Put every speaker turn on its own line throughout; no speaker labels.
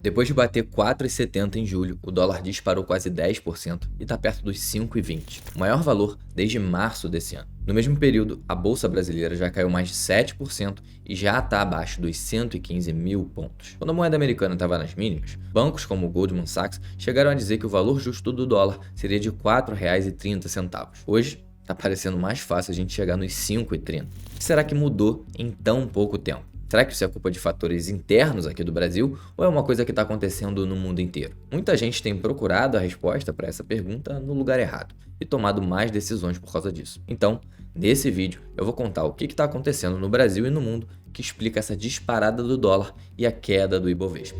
Depois de bater 4,70 em julho, o dólar disparou quase 10% e está perto dos 5,20, o maior valor desde março desse ano. No mesmo período, a Bolsa Brasileira já caiu mais de 7% e já está abaixo dos 115 mil pontos. Quando a moeda americana estava nas mínimas, bancos como o Goldman Sachs chegaram a dizer que o valor justo do dólar seria de R$ 4,30. Hoje, está parecendo mais fácil a gente chegar nos 5,30. O que será que mudou em tão pouco tempo? Será que isso é culpa de fatores internos aqui do Brasil ou é uma coisa que está acontecendo no mundo inteiro? Muita gente tem procurado a resposta para essa pergunta no lugar errado e tomado mais decisões por causa disso. Então, nesse vídeo, eu vou contar o que está acontecendo no Brasil e no mundo que explica essa disparada do dólar e a queda do Ibovespa.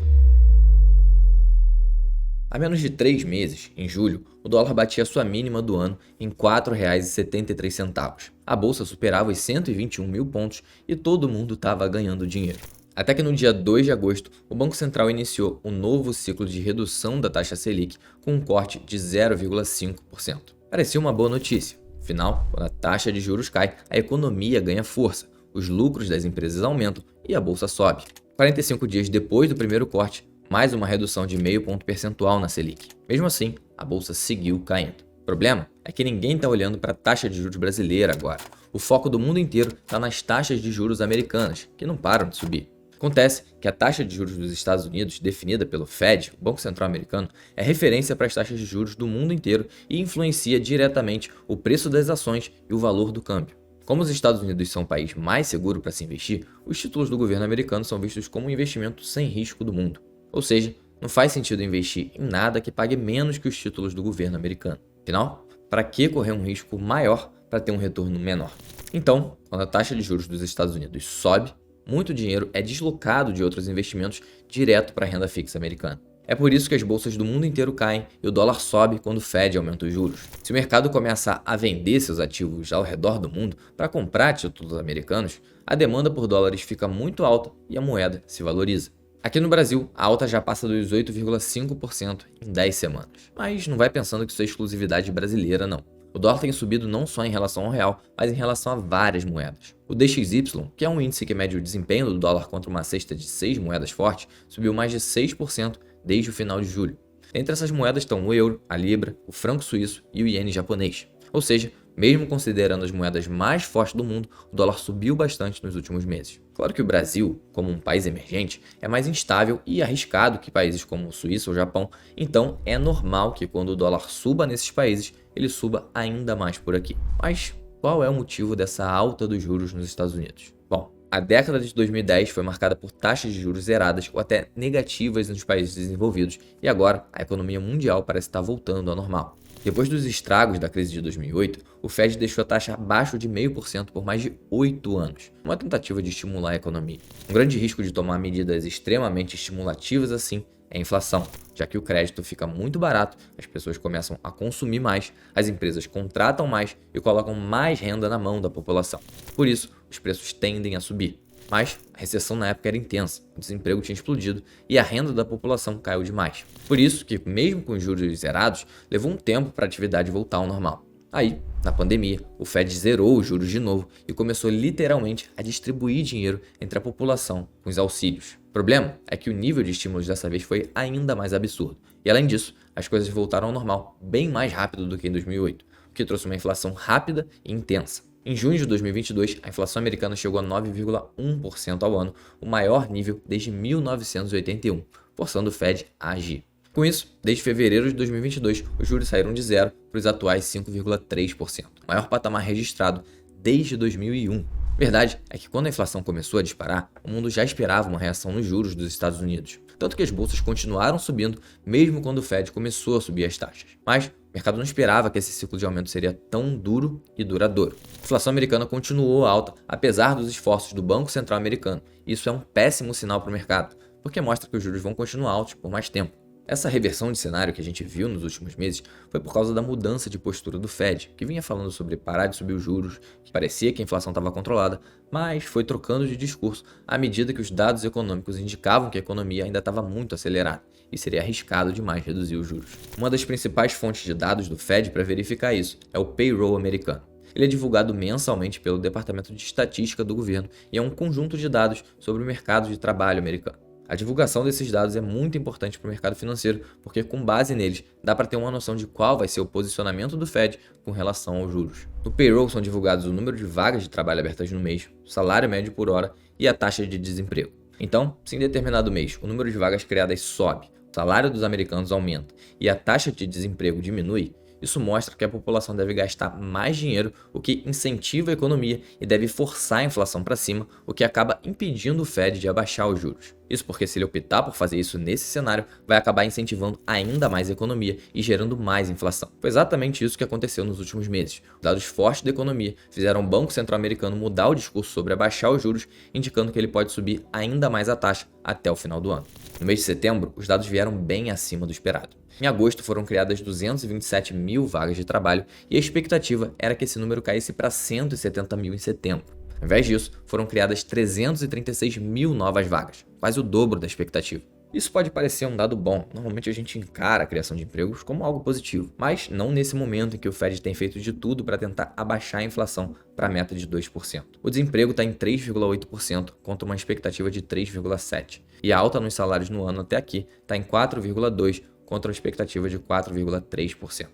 Há menos de 3 meses, em julho, o dólar batia sua mínima do ano em R$ 4,73. A bolsa superava os 121 mil pontos e todo mundo estava ganhando dinheiro. Até que no dia 2 de agosto, o Banco Central iniciou um novo ciclo de redução da taxa Selic com um corte de 0,5%. Parecia uma boa notícia. Afinal, quando a taxa de juros cai, a economia ganha força, os lucros das empresas aumentam e a bolsa sobe. 45 dias depois do primeiro corte, mais uma redução de meio ponto percentual na Selic. Mesmo assim, a bolsa seguiu caindo. O problema é que ninguém está olhando para a taxa de juros brasileira agora. O foco do mundo inteiro está nas taxas de juros americanas, que não param de subir. Acontece que a taxa de juros dos Estados Unidos, definida pelo Fed, o Banco Central Americano, é referência para as taxas de juros do mundo inteiro e influencia diretamente o preço das ações e o valor do câmbio. Como os Estados Unidos são o país mais seguro para se investir, os títulos do governo americano são vistos como um investimento sem risco do mundo. Ou seja, não faz sentido investir em nada que pague menos que os títulos do governo americano. Afinal, para que correr um risco maior para ter um retorno menor? Então, quando a taxa de juros dos Estados Unidos sobe, muito dinheiro é deslocado de outros investimentos direto para a renda fixa americana. É por isso que as bolsas do mundo inteiro caem e o dólar sobe quando o Fed aumenta os juros. Se o mercado começa a vender seus ativos ao redor do mundo para comprar títulos americanos, a demanda por dólares fica muito alta e a moeda se valoriza. Aqui no Brasil, a alta já passa dos 8,5% em 10 semanas. Mas não vai pensando que isso é exclusividade brasileira, não. O dólar tem subido não só em relação ao real, mas em relação a várias moedas. O DXY, que é um índice que mede o desempenho do dólar contra uma cesta de 6 moedas fortes, subiu mais de 6% desde o final de julho. Entre essas moedas estão o euro, a libra, o franco suíço e o iene japonês. Ou seja, mesmo considerando as moedas mais fortes do mundo, o dólar subiu bastante nos últimos meses. Claro que o Brasil, como um país emergente, é mais instável e arriscado que países como Suíça ou Japão, então é normal que quando o dólar suba nesses países, ele suba ainda mais por aqui. Mas qual é o motivo dessa alta dos juros nos Estados Unidos? Bom, a década de 2010 foi marcada por taxas de juros zeradas ou até negativas nos países desenvolvidos e agora a economia mundial parece estar voltando ao normal. Depois dos estragos da crise de 2008, o Fed deixou a taxa abaixo de 0,5% por mais de 8 anos, uma tentativa de estimular a economia. Um grande risco de tomar medidas extremamente estimulativas assim é a inflação, já que o crédito fica muito barato, as pessoas começam a consumir mais, as empresas contratam mais e colocam mais renda na mão da população. Por isso, os preços tendem a subir. Mas a recessão na época era intensa, o desemprego tinha explodido e a renda da população caiu demais. Por isso que, mesmo com os juros zerados, levou um tempo para a atividade voltar ao normal. Aí, na pandemia, o Fed zerou os juros de novo e começou literalmente a distribuir dinheiro entre a população com os auxílios. O problema é que o nível de estímulos dessa vez foi ainda mais absurdo. E além disso, as coisas voltaram ao normal bem mais rápido do que em 2008, o que trouxe uma inflação rápida e intensa. Em junho de 2022, a inflação americana chegou a 9,1% ao ano, o maior nível desde 1981, forçando o Fed a agir. Com isso, desde fevereiro de 2022, os juros saíram de zero para os atuais 5,3%, o maior patamar registrado desde 2001. Verdade é que quando a inflação começou a disparar, o mundo já esperava uma reação nos juros dos Estados Unidos, tanto que as bolsas continuaram subindo mesmo quando o Fed começou a subir as taxas. Mas o mercado não esperava que esse ciclo de aumento seria tão duro e duradouro. A inflação americana continuou alta, apesar dos esforços do Banco Central americano. Isso é um péssimo sinal para o mercado, porque mostra que os juros vão continuar altos por mais tempo. Essa reversão de cenário que a gente viu nos últimos meses foi por causa da mudança de postura do Fed, que vinha falando sobre parar de subir os juros, que parecia que a inflação estava controlada, mas foi trocando de discurso à medida que os dados econômicos indicavam que a economia ainda estava muito acelerada e seria arriscado demais reduzir os juros. Uma das principais fontes de dados do Fed para verificar isso é o payroll americano. Ele é divulgado mensalmente pelo Departamento de Estatística do governo e é um conjunto de dados sobre o mercado de trabalho americano. A divulgação desses dados é muito importante para o mercado financeiro, porque com base neles dá para ter uma noção de qual vai ser o posicionamento do Fed com relação aos juros. No payroll são divulgados o número de vagas de trabalho abertas no mês, o salário médio por hora e a taxa de desemprego. Então, se em determinado mês o número de vagas criadas sobe, o salário dos americanos aumenta e a taxa de desemprego diminui, isso mostra que a população deve gastar mais dinheiro, o que incentiva a economia e deve forçar a inflação para cima, o que acaba impedindo o Fed de abaixar os juros. Isso porque se ele optar por fazer isso nesse cenário, vai acabar incentivando ainda mais a economia e gerando mais inflação. Foi exatamente isso que aconteceu nos últimos meses. Os dados fortes da economia fizeram o Banco Central Americano mudar o discurso sobre abaixar os juros, indicando que ele pode subir ainda mais a taxa até o final do ano. No mês de setembro, os dados vieram bem acima do esperado. Em agosto foram criadas 227 mil vagas de trabalho e a expectativa era que esse número caísse para 170 mil em setembro. Ao invés disso, foram criadas 336 mil novas vagas, quase o dobro da expectativa. Isso pode parecer um dado bom, normalmente a gente encara a criação de empregos como algo positivo, mas não nesse momento em que o Fed tem feito de tudo para tentar abaixar a inflação para a meta de 2%. O desemprego está em 3,8% contra uma expectativa de 3,7%, e a alta nos salários no ano até aqui está em 4,2% contra uma expectativa de 4,3%.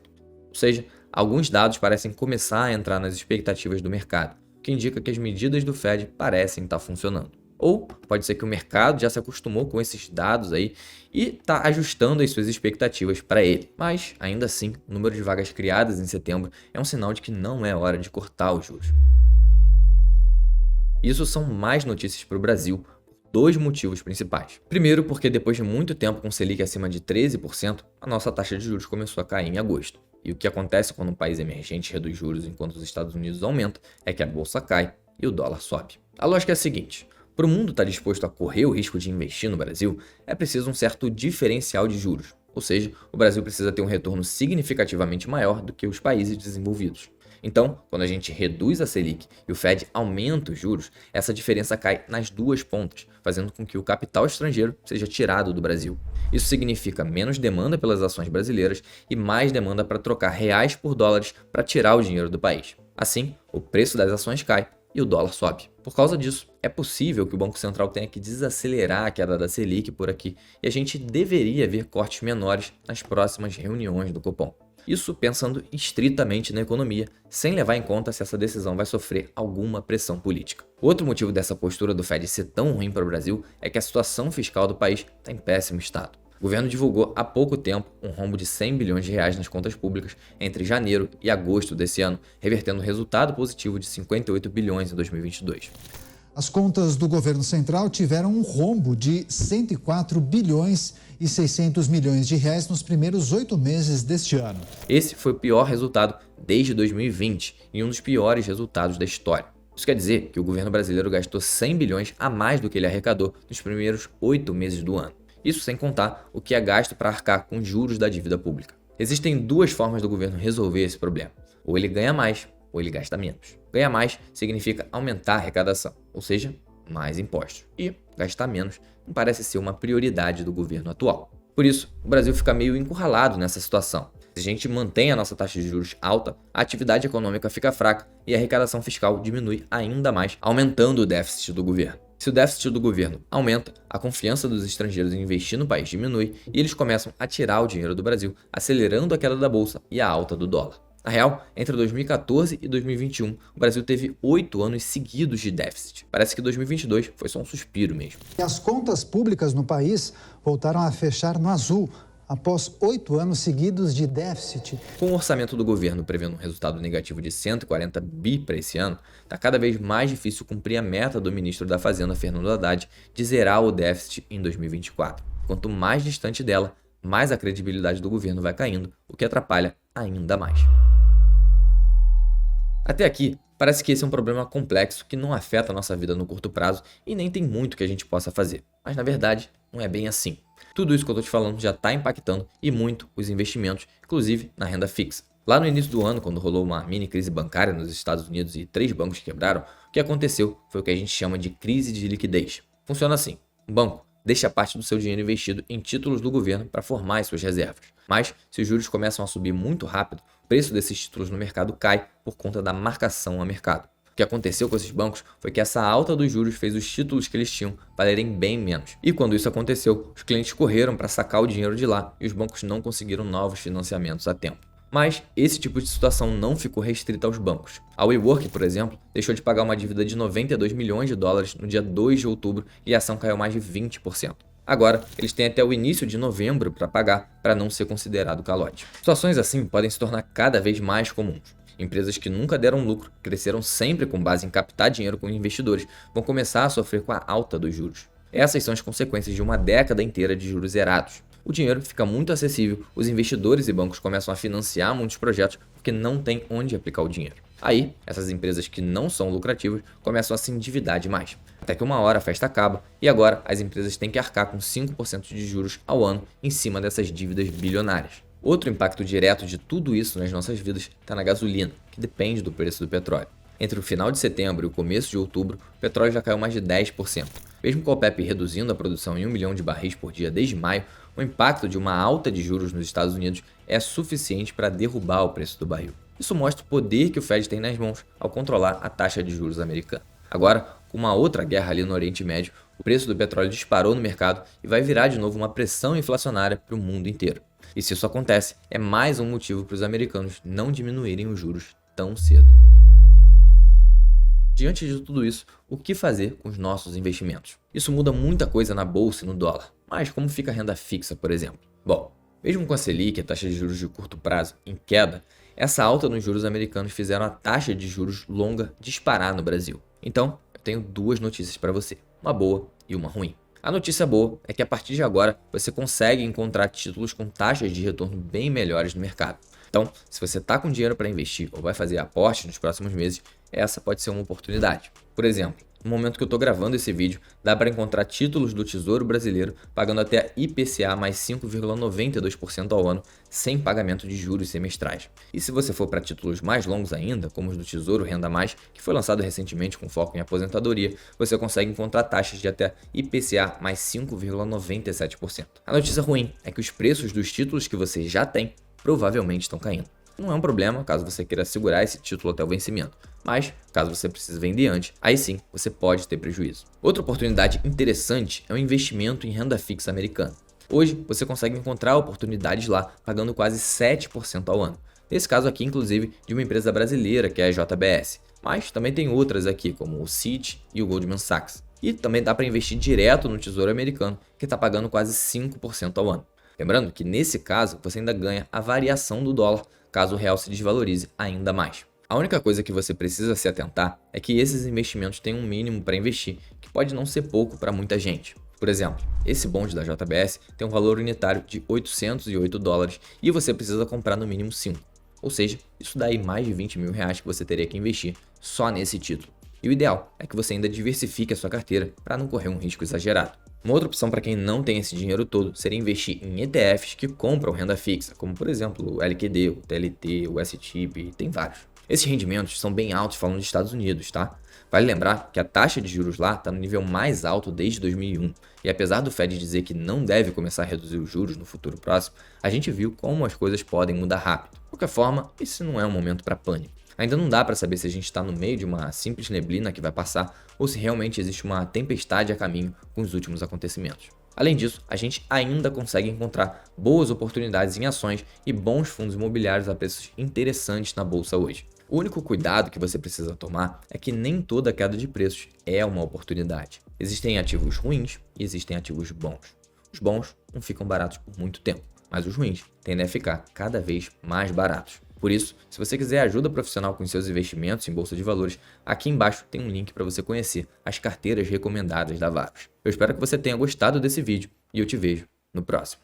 Ou seja, alguns dados parecem começar a entrar nas expectativas do mercado, o que indica que as medidas do Fed parecem estar funcionando. Ou pode ser que o mercado já se acostumou com esses dados aí e está ajustando as suas expectativas para ele. Mas, ainda assim, o número de vagas criadas em setembro é um sinal de que não é hora de cortar os juros. Isso são mais notícias para o Brasil, por dois motivos principais. Primeiro, porque depois de muito tempo com Selic acima de 13%, a nossa taxa de juros começou a cair em agosto. E o que acontece quando um país emergente reduz juros enquanto os Estados Unidos aumentam é que a bolsa cai e o dólar sobe. A lógica é a seguinte: para o mundo estar disposto a correr o risco de investir no Brasil, é preciso um certo diferencial de juros, ou seja, o Brasil precisa ter um retorno significativamente maior do que os países desenvolvidos. Então, quando a gente reduz a Selic e o Fed aumenta os juros, essa diferença cai nas duas pontas, fazendo com que o capital estrangeiro seja tirado do Brasil. Isso significa menos demanda pelas ações brasileiras e mais demanda para trocar reais por dólares para tirar o dinheiro do país. Assim, o preço das ações cai e o dólar sobe. Por causa disso, é possível que o Banco Central tenha que desacelerar a queda da Selic por aqui e a gente deveria ver cortes menores nas próximas reuniões do Copom. Isso pensando estritamente na economia, sem levar em conta se essa decisão vai sofrer alguma pressão política. Outro motivo dessa postura do Fed ser tão ruim para o Brasil é que a situação fiscal do país está em péssimo estado. O governo divulgou há pouco tempo um rombo de 100 bilhões de reais nas contas públicas entre janeiro e agosto desse ano, revertendo um resultado positivo de 58 bilhões em 2022.
As contas do governo central tiveram um rombo de 104 bilhões e 600 milhões de reais nos primeiros 8 meses deste ano.
Esse foi o pior resultado desde 2020 e um dos piores resultados da história. Isso quer dizer que o governo brasileiro gastou 100 bilhões a mais do que ele arrecadou nos primeiros 8 meses do ano. Isso sem contar o que é gasto para arcar com juros da dívida pública. Existem duas formas do governo resolver esse problema. Ou ele ganha mais, ou ele gasta menos. Ganhar mais significa aumentar a arrecadação, ou seja, mais impostos. E gastar menos não parece ser uma prioridade do governo atual. Por isso, o Brasil fica meio encurralado nessa situação. Se a gente mantém a nossa taxa de juros alta, a atividade econômica fica fraca e a arrecadação fiscal diminui ainda mais, aumentando o déficit do governo. Se o déficit do governo aumenta, a confiança dos estrangeiros em investir no país diminui e eles começam a tirar o dinheiro do Brasil, acelerando a queda da bolsa e a alta do dólar. Na real, entre 2014 e 2021, o Brasil teve 8 anos seguidos de déficit. Parece que 2022 foi só um suspiro mesmo.
E as contas públicas no país voltaram a fechar no azul, após 8 anos seguidos de déficit.
Com o orçamento do governo prevendo um resultado negativo de 140 bi para esse ano, está cada vez mais difícil cumprir a meta do ministro da Fazenda, Fernando Haddad, de zerar o déficit em 2024. Quanto mais distante dela, mais a credibilidade do governo vai caindo, o que atrapalha ainda mais. Até aqui, parece que esse é um problema complexo que não afeta a nossa vida no curto prazo e nem tem muito que a gente possa fazer. Mas na verdade, não é bem assim. Tudo isso que eu estou te falando já está impactando e muito os investimentos, inclusive na renda fixa. Lá no início do ano, quando rolou uma mini crise bancária nos Estados Unidos e 3 bancos quebraram, o que aconteceu foi o que a gente chama de crise de liquidez. Funciona assim: um banco deixa parte do seu dinheiro investido em títulos do governo para formar as suas reservas. Mas, se os juros começam a subir muito rápido, o preço desses títulos no mercado cai por conta da marcação a mercado. O que aconteceu com esses bancos foi que essa alta dos juros fez os títulos que eles tinham valerem bem menos. E quando isso aconteceu, os clientes correram para sacar o dinheiro de lá e os bancos não conseguiram novos financiamentos a tempo. Mas esse tipo de situação não ficou restrita aos bancos. A WeWork, por exemplo, deixou de pagar uma dívida de 92 milhões de dólares no dia 2 de outubro e a ação caiu mais de 20%. Agora, eles têm até o início de novembro para pagar, para não ser considerado calote. Situações assim podem se tornar cada vez mais comuns. Empresas que nunca deram lucro, cresceram sempre com base em captar dinheiro com investidores, vão começar a sofrer com a alta dos juros. Essas são as consequências de uma década inteira de juros zerados. O dinheiro fica muito acessível, os investidores e bancos começam a financiar muitos projetos porque não tem onde aplicar o dinheiro. Aí, essas empresas que não são lucrativas começam a se endividar demais. Até que uma hora a festa acaba e agora as empresas têm que arcar com 5% de juros ao ano em cima dessas dívidas bilionárias. Outro impacto direto de tudo isso nas nossas vidas está na gasolina, que depende do preço do petróleo. Entre o final de setembro e o começo de outubro, o petróleo já caiu mais de 10%. Mesmo com a OPEP reduzindo a produção em 1 milhão de barris por dia desde maio, o impacto de uma alta de juros nos Estados Unidos é suficiente para derrubar o preço do barril. Isso mostra o poder que o Fed tem nas mãos ao controlar a taxa de juros americana. Agora, com uma outra guerra ali no Oriente Médio, o preço do petróleo disparou no mercado e vai virar de novo uma pressão inflacionária para o mundo inteiro. E se isso acontece, é mais um motivo para os americanos não diminuírem os juros tão cedo. Diante de tudo isso, o que fazer com os nossos investimentos? Isso muda muita coisa na bolsa e no dólar, mas como fica a renda fixa, por exemplo? Bom, mesmo com a Selic, a taxa de juros de curto prazo, em queda, essa alta nos juros americanos fizeram a taxa de juros longa disparar no Brasil. Então, eu tenho duas notícias para você, uma boa e uma ruim. A notícia boa é que a partir de agora você consegue encontrar títulos com taxas de retorno bem melhores no mercado. Então, se você está com dinheiro para investir ou vai fazer aporte nos próximos meses, essa pode ser uma oportunidade. Por exemplo, no momento que eu estou gravando esse vídeo, dá para encontrar títulos do Tesouro Brasileiro pagando até IPCA mais 5,92% ao ano, sem pagamento de juros semestrais. E se você for para títulos mais longos ainda, como os do Tesouro Renda Mais, que foi lançado recentemente com foco em aposentadoria, você consegue encontrar taxas de até IPCA mais 5,97%. A notícia ruim é que os preços dos títulos que você já tem provavelmente estão caindo. Não é um problema caso você queira segurar esse título até o vencimento, mas caso você precise vender antes, aí sim você pode ter prejuízo. Outra oportunidade interessante é o investimento em renda fixa americana. Hoje você consegue encontrar oportunidades lá pagando quase 7% ao ano. Nesse caso aqui, inclusive, de uma empresa brasileira que é a JBS, mas também tem outras aqui como o Citi e o Goldman Sachs. E também dá para investir direto no Tesouro Americano, que está pagando quase 5% ao ano. Lembrando que nesse caso você ainda ganha a variação do dólar caso o real se desvalorize ainda mais. A única coisa que você precisa se atentar é que esses investimentos têm um mínimo para investir, que pode não ser pouco para muita gente. Por exemplo, esse bonde da JBS tem um valor unitário de 808 dólares e você precisa comprar no mínimo 5. Ou seja, isso dá aí mais de 20 mil reais que você teria que investir só nesse título. E o ideal é que você ainda diversifique a sua carteira para não correr um risco exagerado. Uma outra opção para quem não tem esse dinheiro todo seria investir em ETFs que compram renda fixa, como por exemplo o LQD, o TLT, o STIP, tem vários. Esses rendimentos são bem altos falando dos Estados Unidos, tá? Vale lembrar que a taxa de juros lá está no nível mais alto desde 2001, e apesar do Fed dizer que não deve começar a reduzir os juros no futuro próximo, a gente viu como as coisas podem mudar rápido. De qualquer forma, esse não é um momento para pânico. Ainda não dá para saber se a gente está no meio de uma simples neblina que vai passar ou se realmente existe uma tempestade a caminho com os últimos acontecimentos. Além disso, a gente ainda consegue encontrar boas oportunidades em ações e bons fundos imobiliários a preços interessantes na bolsa hoje. O único cuidado que você precisa tomar é que nem toda queda de preços é uma oportunidade. Existem ativos ruins e existem ativos bons. Os bons não ficam baratos por muito tempo, mas os ruins tendem a ficar cada vez mais baratos. Por isso, se você quiser ajuda profissional com seus investimentos em bolsa de valores, aqui embaixo tem um link para você conhecer as carteiras recomendadas da Vagos. Eu espero que você tenha gostado desse vídeo e eu te vejo no próximo.